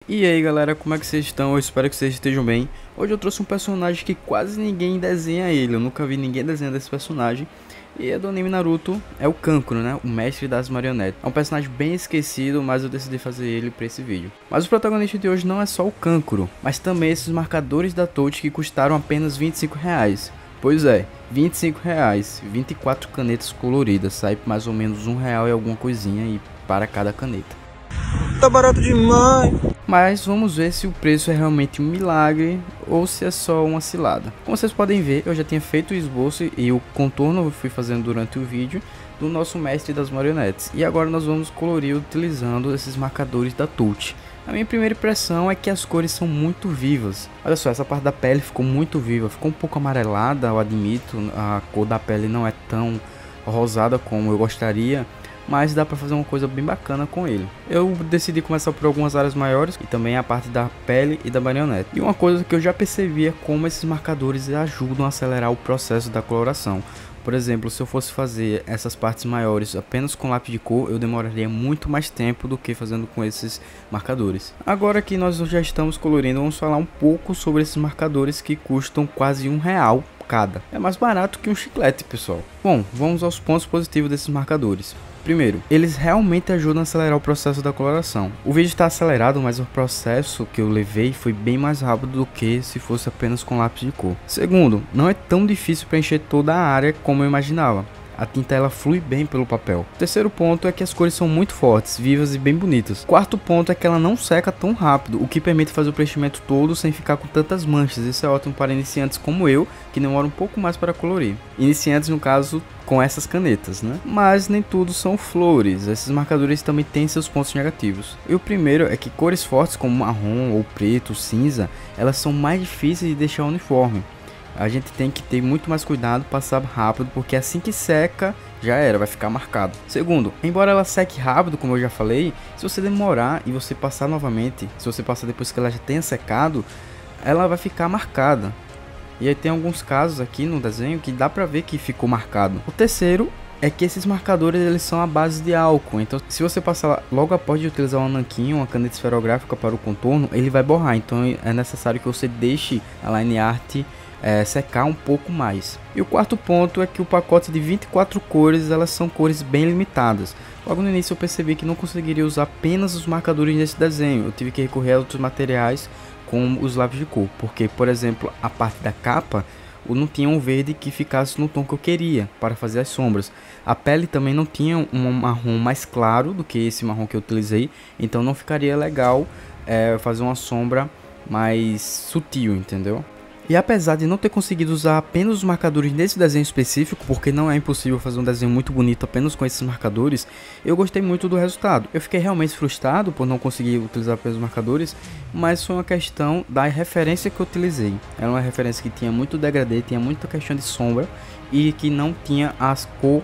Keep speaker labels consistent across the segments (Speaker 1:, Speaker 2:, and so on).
Speaker 1: E aí galera, como é que vocês estão? Eu espero que vocês estejam bem. Hoje eu trouxe um personagem que quase ninguém desenha ele, eu nunca vi ninguém desenhando esse personagem. E é do anime Naruto, é o Kankuro, né? O mestre das marionetes. É um personagem bem esquecido, mas eu decidi fazer ele para esse vídeo. Mas o protagonista de hoje não é só o Kankuro, mas também esses marcadores da Touch que custaram apenas R$ 25. Pois é, R$ 25, 24 canetas coloridas, sai mais ou menos R$ 1 e alguma coisinha e para cada caneta.
Speaker 2: Tá barato demais.
Speaker 1: Mas vamos ver se o preço é realmente um milagre ou se é só uma cilada. Como vocês podem ver, eu já tinha feito o esboço e o contorno eu fui fazendo durante o vídeo do nosso mestre das marionetes. E agora nós vamos colorir utilizando esses marcadores da Touch. A minha primeira impressão é que as cores são muito vivas. Olha só, essa parte da pele ficou muito viva, ficou um pouco amarelada, eu admito. A cor da pele não é tão rosada como eu gostaria, mas dá pra fazer uma coisa bem bacana com ele. Eu decidi começar por algumas áreas maiores e também a parte da pele e da marionete. E uma coisa que eu já percebi é como esses marcadores ajudam a acelerar o processo da coloração. Por exemplo, se eu fosse fazer essas partes maiores apenas com lápis de cor, eu demoraria muito mais tempo do que fazendo com esses marcadores. Agora que nós já estamos colorindo, vamos falar um pouco sobre esses marcadores que custam quase R$ 1 cada. É mais barato que um chiclete, pessoal. Bom, vamos aos pontos positivos desses marcadores. Primeiro, eles realmente ajudam a acelerar o processo da coloração. O vídeo está acelerado, mas o processo que eu levei foi bem mais rápido do que se fosse apenas com lápis de cor. Segundo, não é tão difícil preencher toda a área como eu imaginava. A tinta ela flui bem pelo papel. O terceiro ponto é que as cores são muito fortes, vivas e bem bonitas. O quarto ponto é que ela não seca tão rápido, o que permite fazer o preenchimento todo sem ficar com tantas manchas. Isso é ótimo para iniciantes como eu, que demora um pouco mais para colorir. Iniciantes no caso com essas canetas, né? Mas nem tudo são flores, esses marcadores também têm seus pontos negativos. E o primeiro é que cores fortes como marrom ou preto, cinza, elas são mais difíceis de deixar uniforme. A gente tem que ter muito mais cuidado, passar rápido, porque assim que seca, já era, vai ficar marcado. Segundo, embora ela seque rápido, como eu já falei, se você demorar e você passar novamente, se você passar depois que ela já tenha secado, ela vai ficar marcada. E aí tem alguns casos aqui no desenho que dá pra ver que ficou marcado. O terceiro é que esses marcadores eles são à base de álcool, então se você passar logo após de utilizar um nanquim, uma caneta esferográfica para o contorno, ele vai borrar, então é necessário que você deixe a line art secar um pouco mais. E o quarto ponto é que o pacote de 24 cores, elas são cores bem limitadas. Logo no início eu percebi que não conseguiria usar apenas os marcadores nesse desenho, eu tive que recorrer a outros materiais como os lápis de cor, porque por exemplo a parte da capa eu não tinha um verde que ficasse no tom que eu queria para fazer as sombras. A pele também não tinha um marrom mais claro do que esse marrom que eu utilizei, então não ficaria legal fazer uma sombra mais sutil, entendeu? E apesar de não ter conseguido usar apenas os marcadores nesse desenho específico, porque não é impossível fazer um desenho muito bonito apenas com esses marcadores, eu gostei muito do resultado. Eu fiquei realmente frustrado por não conseguir utilizar apenas os marcadores, mas foi uma questão da referência que eu utilizei. Era uma referência que tinha muito degradê, tinha muita questão de sombra e que não tinha as cor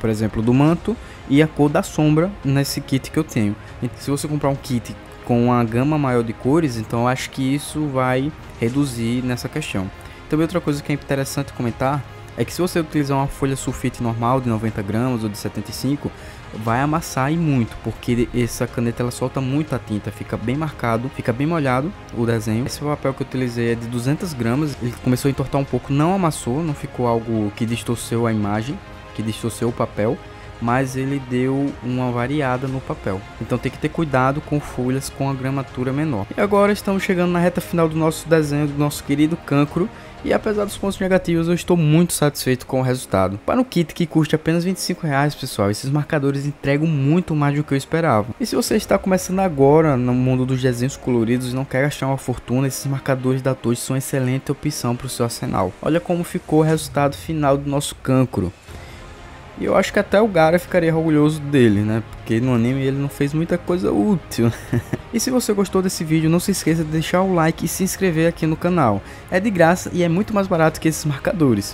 Speaker 1: por exemplo, do manto e a cor da sombra nesse kit que eu tenho. Então, se você comprar um kit com uma gama maior de cores, então eu acho que isso vai reduzir nessa questão. Também outra coisa que é interessante comentar é que se você utilizar uma folha sulfite normal de 90 gramas ou de 75, vai amassar e muito, porque essa caneta ela solta muito a tinta, fica bem marcado, fica bem molhado o desenho. Esse papel que eu utilizei é de 200 gramas, ele começou a entortar um pouco, não amassou, não ficou algo que distorceu a imagem, que distorceu o papel, mas ele deu uma variada no papel. Então tem que ter cuidado com folhas com a gramatura menor. E agora estamos chegando na reta final do nosso desenho do nosso querido Kankuro. E apesar dos pontos negativos, eu estou muito satisfeito com o resultado. Para um kit que custa apenas R$ 25, pessoal, esses marcadores entregam muito mais do que eu esperava. E se você está começando agora no mundo dos desenhos coloridos e não quer gastar uma fortuna, esses marcadores da Touch são uma excelente opção para o seu arsenal. Olha como ficou o resultado final do nosso Kankuro. E eu acho que até o Gaara ficaria orgulhoso dele, né? Porque no anime ele não fez muita coisa útil. E se você gostou desse vídeo, não se esqueça de deixar o like e se inscrever aqui no canal. É de graça e é muito mais barato que esses marcadores.